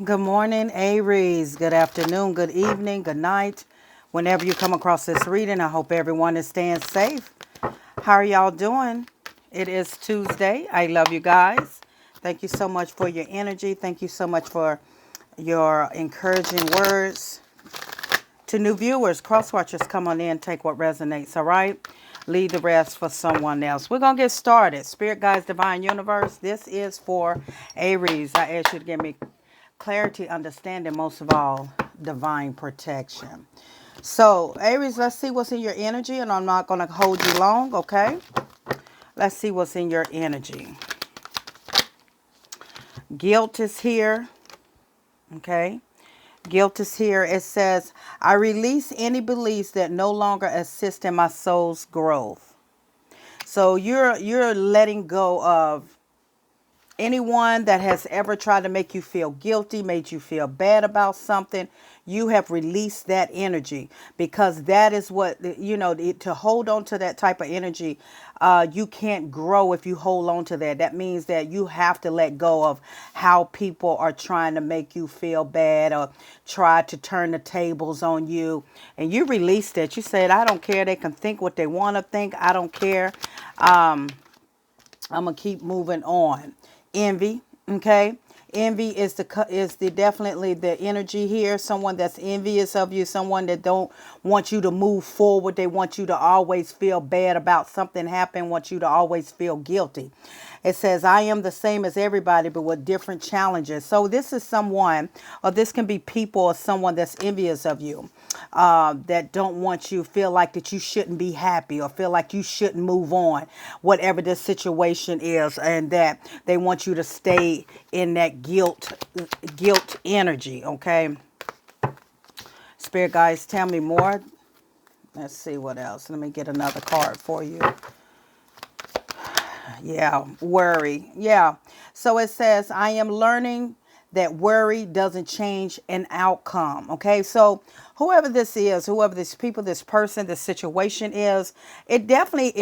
Good morning, Aries. Good afternoon, good evening, good night. Whenever you come across this reading, I hope everyone is staying safe. How are y'all doing? It is Tuesday. I love you guys. Thank you so much for your energy. Thank you so much for your encouraging words. To new viewers, cross watchers, come on in, take what resonates, all right? Leave the rest for someone else. We're going to get started. Spirit guides, divine universe. This is for Aries. I ask you to give me clarity, understanding, most of all, divine protection. So, Aries, let's see what's in your energy, and I'm not going to hold you long, okay? Let's see what's in your energy. Guilt is here, okay? Guilt is here. It says, I release any beliefs that no longer assist in my soul's growth. So you're letting go of anyone that has ever tried to make you feel guilty, made you feel bad about something. You have released that energy, because that is what, to hold on to that type of energy. You can't grow if you hold on to that. That means that you have to let go of how people are trying to make you feel bad or try to turn the tables on you. And you released it. You said, I don't care. They can think what they want to think. I don't care. I'm gonna keep moving on. Envy, okay? Envy is the definitely the energy here. Someone that's envious of you, someone that don't want you to move forward. They want you to always feel bad about something happening, want you to always feel guilty. It says, I am the same as everybody, but with different challenges. So this is someone, or this can be people or someone that's envious of you, that don't want you, feel like that you shouldn't be happy or feel like you shouldn't move on, whatever the situation is, and that they want you to stay in that guilt energy, okay? Spirit guides, tell me more. Let's see what else. Let me get another card for you. Yeah, worry. Yeah. So it says, I am learning that worry doesn't change an outcome. Okay. So whoever this is, whoever this people, this person, this situation is, it definitely,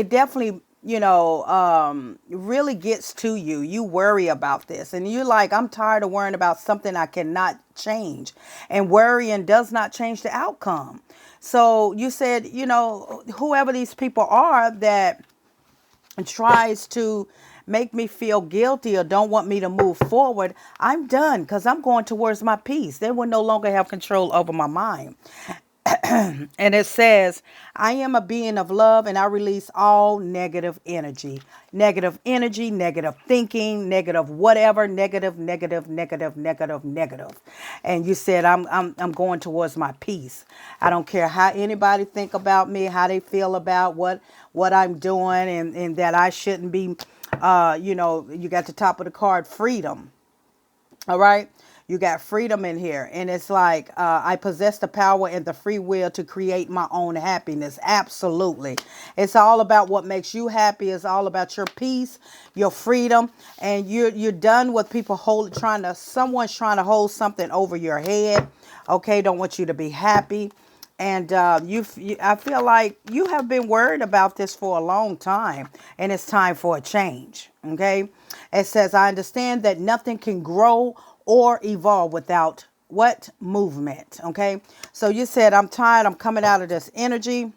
really gets to you. You worry about this and you're like, I'm tired of worrying about something I cannot change. And worrying does not change the outcome. So you said, whoever these people are that tries to make me feel guilty or don't want me to move forward, I'm done, because I'm going towards my peace. They will no longer have control over my mind. And it says, I am a being of love and I release all negative energy, negative thinking, negative whatever, negative. And you said, I'm going towards my peace. I don't care how anybody think about me, how they feel about what I'm doing, and that I shouldn't be, you got the top of the card, freedom. All right. You got freedom in here. And it's like, I possess the power and the free will to create my own happiness. Absolutely. It's all about what makes you happy. It's all about your peace, your freedom. And you're done with people someone's trying to hold something over your head. Okay. Don't want you to be happy. And I feel like you have been worried about this for a long time, and it's time for a change. Okay. It says, I understand that nothing can grow or evolve without what? Movement. Okay. So you said, I'm tired. I'm coming out of this energy.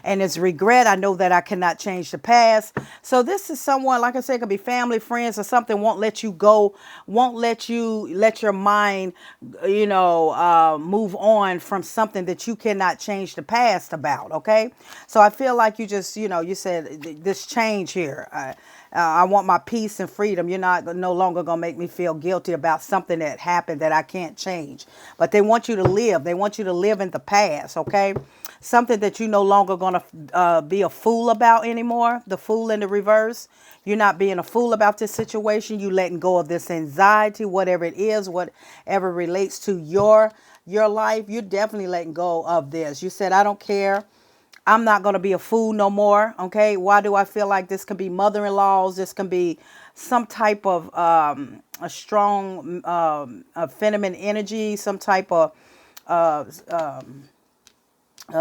And it's regret. I know that I cannot change the past. So this is someone, like I said, it could be family, friends, or something, won't let you go, won't let your mind, move on from something that you cannot change the past about. Okay. So I feel like you just, you said this change here. I want my peace and freedom. You're no longer going to make me feel guilty about something that happened that I can't change. But they want you to live. They want you to live in the past, okay? Something that you're no longer going to be a fool about anymore. The fool in the reverse. You're not being a fool about this situation. You letting go of this anxiety, whatever it is, whatever relates to your life. You're definitely letting go of this. You said, I don't care. I'm not going to be a fool no more. Okay. Why do I feel like this can be mother-in-laws? This can be some type of a strong feminine energy, some type of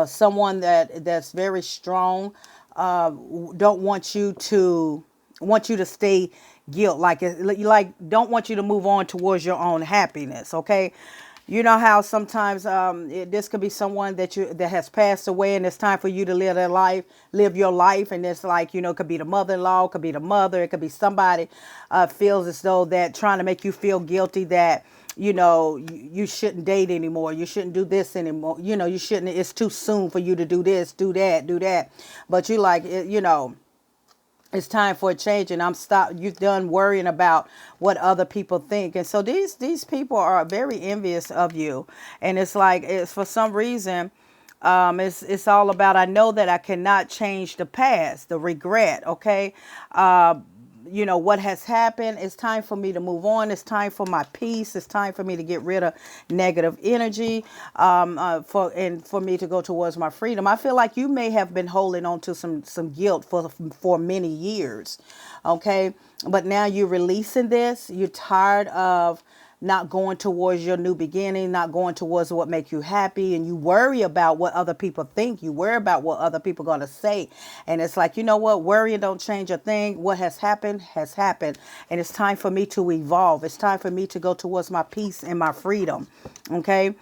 someone that's very strong. Don't want you to stay guilt, like like don't want you to move on towards your own happiness. Okay, you know how sometimes this could be someone that has passed away, and it's time for you to live your life, and it's like, it could be the mother-in-law, it could be the mother, it could be somebody feels as though that trying to make you feel guilty that you shouldn't date anymore, you shouldn't do this anymore, you shouldn't, it's too soon for you to do this, do that, but you like it's time for a change, and you've done worrying about what other people think. And so these people are very envious of you, and it's like, it's for some reason, it's all about, I know that I cannot change the past, the regret. Okay, what has happened. It's time for me to move on. It's time for my peace. It's time for me to get rid of negative energy, for me to go towards my freedom. I feel like you may have been holding on to some guilt for many years. Okay, but now you're releasing this. You're tired of not going towards your new beginning, not going towards what make you happy, and you worry about what other people think. You worry about what other people going to say, and it's like, you know what? Worrying don't change a thing. What has happened, and it's time for me to evolve. It's time for me to go towards my peace and my freedom. Okay.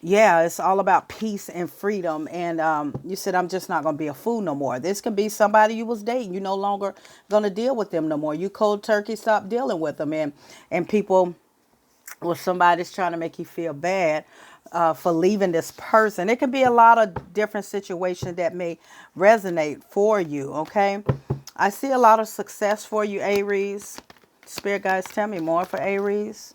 Yeah, it's all about peace and freedom. And you said, I'm just not going to be a fool no more. This could be somebody you was dating. You no longer going to deal with them no more. You cold turkey, stop dealing with them. And people, or somebody's trying to make you feel bad for leaving this person. It could be a lot of different situations that may resonate for you. Okay, I see a lot of success for you, Aries. Spirit guys, tell me more for Aries.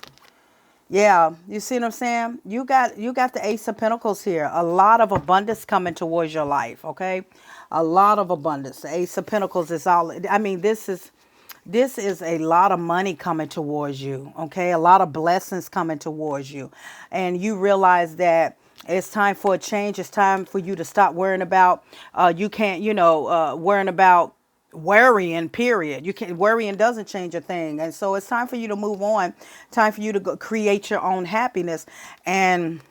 Yeah, you see what I'm saying? You got the Ace of Pentacles here. A lot of abundance coming towards your life. Okay, a lot of abundance. The Ace of Pentacles is all. I mean, this is a lot of money coming towards you. Okay, a lot of blessings coming towards you, and you realize that it's time for a change. It's time for you to stop worrying about. You can't, worrying about worrying, period. You can't, worrying doesn't change a thing. And so it's time for you to move on, time for you to go create your own happiness, and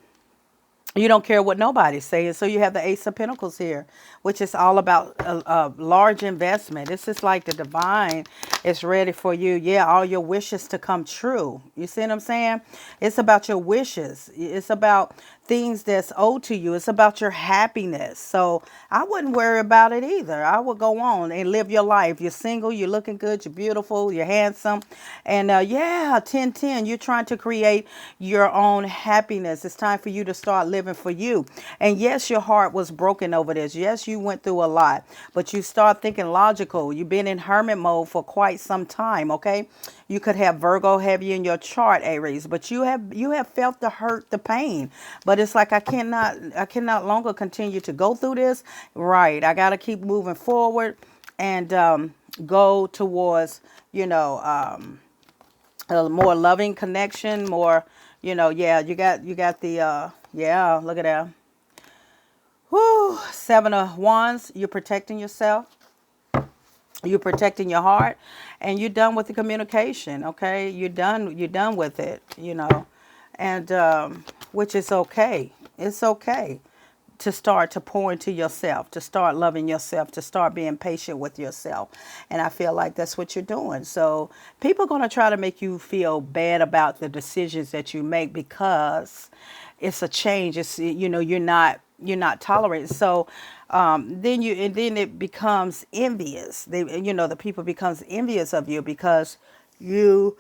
you don't care what nobody's saying. So you have the Ace of Pentacles here, which is all about a large investment. This is like the divine is ready for you. Yeah, all your wishes to come true. You see what I'm saying? It's about your wishes. It's about things that's owed to you. It's about your happiness. So I wouldn't worry about it either. I would go on and live your life. You're single, you're looking good, you're beautiful, you're handsome. And yeah, 10-10, you're trying to create your own happiness. It's time for you to start living for you. And yes, your heart was broken over this. Yes, you went through a lot, but you start thinking logical. You've been in hermit mode for quite some time. Okay, you could have Virgo heavy in your chart, Aries, but you have felt the hurt, the pain. But it's like, I cannot longer continue to go through this. Right, I got to keep moving forward and go towards a more loving connection, more yeah, you got the yeah, look at that. Whoo, 7 of Wands. You're protecting yourself. You're protecting your heart, and you're done with the communication. Okay, you're done with it. And which is okay. It's okay to start to pour into yourself, to start loving yourself, to start being patient with yourself. And I feel like that's what you're doing. So people are going to try to make you feel bad about the decisions that you make, because it's a change. It's, you're not tolerant. So then it becomes envious. The people becomes envious of you because you,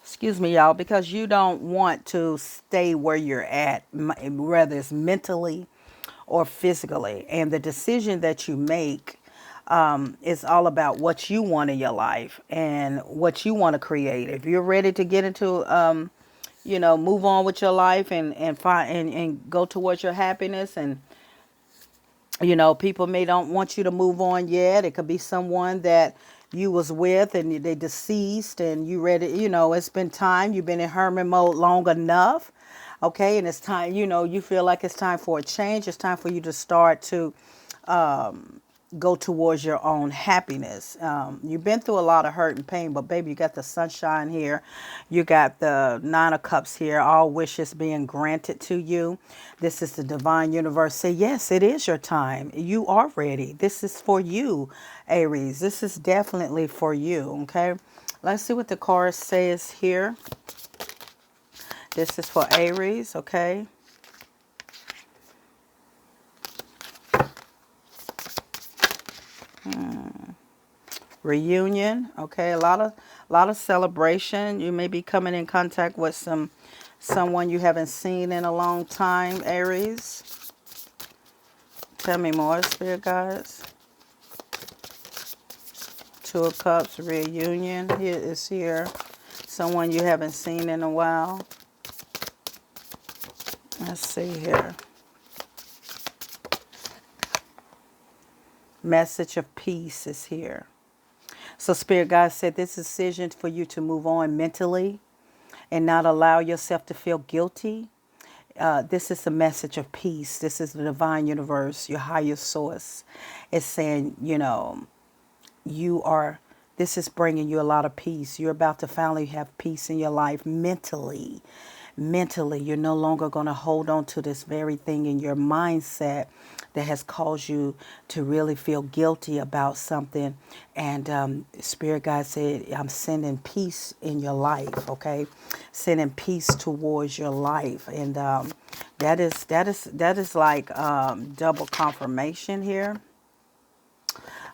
excuse me, y'all, because you don't want to stay where you're at, whether it's mentally or physically. And the decision that you make is all about what you want in your life and what you want to create. If you're ready to get into, move on with your life and find and go towards your happiness, and people may don't want you to move on yet. It could be someone that you was with and they deceased, and you ready, it's been time. You've been in hermit mode long enough. Okay, and it's time, you feel like it's time for a change. It's time for you to start to go towards your own happiness. You've been through a lot of hurt and pain, but baby, you got the sunshine here. You got the Nine of Cups here, all wishes being granted to you. This is the divine universe. Say, yes, it is your time. You are ready. This is for you, Aries. This is definitely for you, okay? Let's see what the chorus says here. This is for Aries, okay? Reunion, okay? A lot of celebration. You may be coming in contact with someone you haven't seen in a long time, Aries. Tell me more, Spirit guides. Two of Cups, reunion. Here is here. Someone you haven't seen in a while. Let's see here. Message of peace is here. So Spirit God said this decision for you to move on mentally and not allow yourself to feel guilty. This is the message of peace. This is the divine universe, your higher source. It's saying, you are, this is bringing you a lot of peace. You're about to finally have peace in your life mentally. Mentally, you're no longer going to hold on to this very thing in your mindset that has caused you to really feel guilty about something. And Spirit God said, I'm sending peace in your life, okay? Sending peace towards your life. And that is like double confirmation here.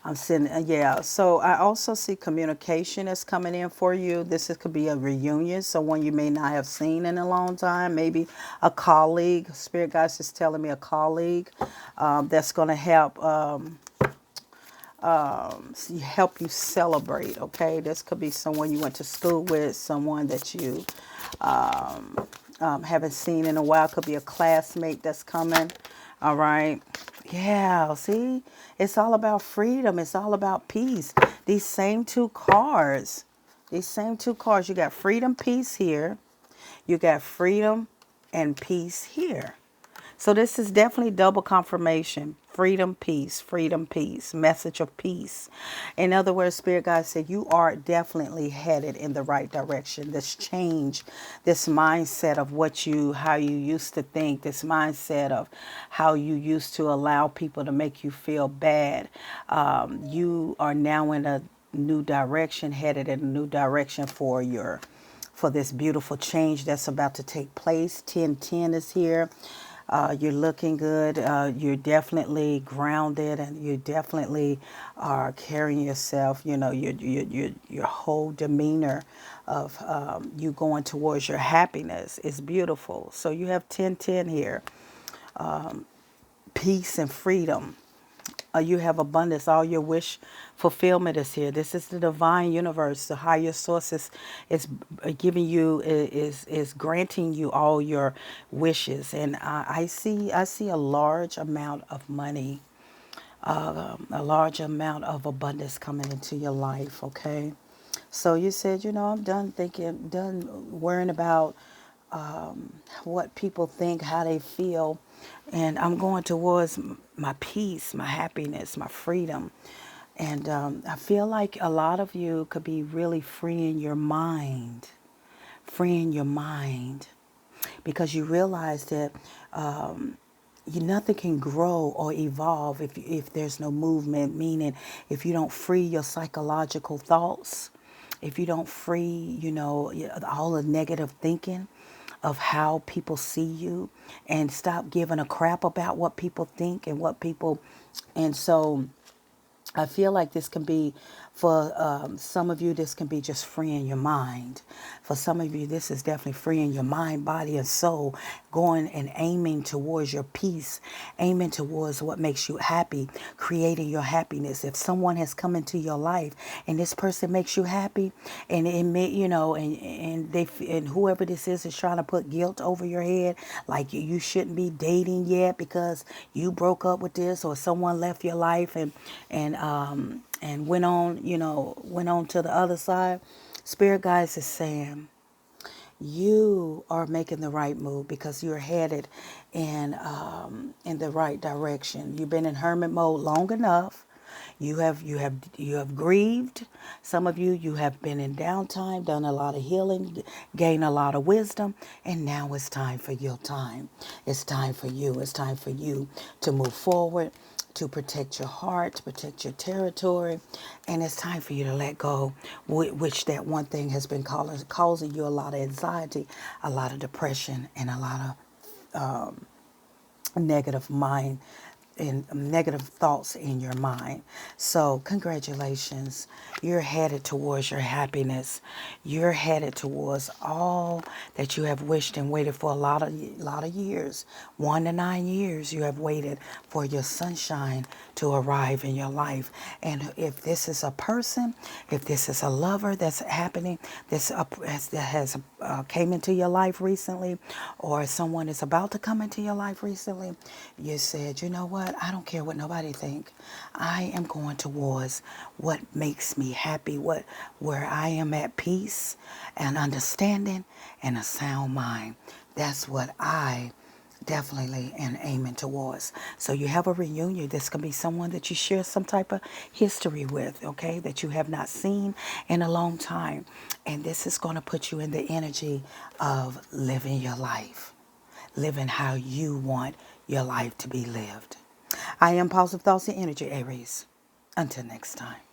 I'm sending, yeah. So I also see communication is coming in for you. Could be a reunion, someone you may not have seen in a long time. Maybe a colleague. Spirit guides is telling me a colleague that's going to help you celebrate. Okay, this could be someone you went to school with, someone that you haven't seen in a while. Could be a classmate that's coming. All right. Yeah, see, it's all about freedom. It's all about peace. These same two cards, you got freedom, peace here. You got freedom and peace here. So this is definitely double confirmation. Freedom, peace, message of peace. In other words, Spirit God said you are definitely headed in the right direction. This change, this mindset of how you used to think, this mindset of how you used to allow people to make you feel bad. You are now in a new direction, headed in a new direction for this beautiful change that's about to take place. 1010 is here. You're looking good. You're definitely grounded, and you definitely are carrying yourself. Your whole demeanor of you going towards your happiness is beautiful. So you have 1010 here. Peace and freedom. You have abundance. All your wish fulfillment is here. This is the divine universe. The higher source is giving you is granting you all your wishes. And I see a large amount of money, a large amount of abundance coming into your life. Okay, so you said, I'm done thinking, done worrying about what people think, how they feel, and I'm going towards my peace, my happiness, my freedom. And I feel like a lot of you could be really freeing your mind, because you realize that nothing can grow or evolve if there's no movement. Meaning, if you don't free your psychological thoughts, if you don't free, all the negative thinking of how people see you, and stop giving a crap about what people think and what people, and so I feel like this can be, for some of you, this can be just freeing your mind. For some of you, this is definitely freeing your mind, body, and soul, going and aiming towards your peace, aiming towards what makes you happy, creating your happiness. If someone has come into your life and this person makes you happy, and it may, and whoever this is trying to put guilt over your head, like you shouldn't be dating yet because you broke up with this, or someone left your life and went on to the other side. Spirit guides is saying you are making the right move, because you're headed in the right direction. You've been in hermit mode long enough. You have grieved. Some of you have been in downtime, done a lot of healing, gained a lot of wisdom, and now it's time for your time. It's time for you. It's time for you to move forward, to protect your heart, to protect your territory, and it's time for you to let go, which that one thing has been causing you a lot of anxiety, a lot of depression, and a lot of negative mind and negative thoughts in your mind. So congratulations. You're headed towards your happiness. You're headed towards all that you have wished and waited for a lot of years. 1 to 9 years you have waited for your sunshine to arrive in your life. And if this is a person, if this is a lover that's happening, that has came into your life recently, or someone is about to come into your life recently, you said, you know what? I don't care what nobody think. I am going towards what makes me happy, where I am at peace and understanding and a sound mind. That's what I definitely am aiming towards. So you have a reunion. This can be someone that you share some type of history with, okay, that you have not seen in a long time. And this is going to put you in the energy of living your life, living how you want your life to be lived. I am Positive Thoughts and Energy, Aries. Until next time.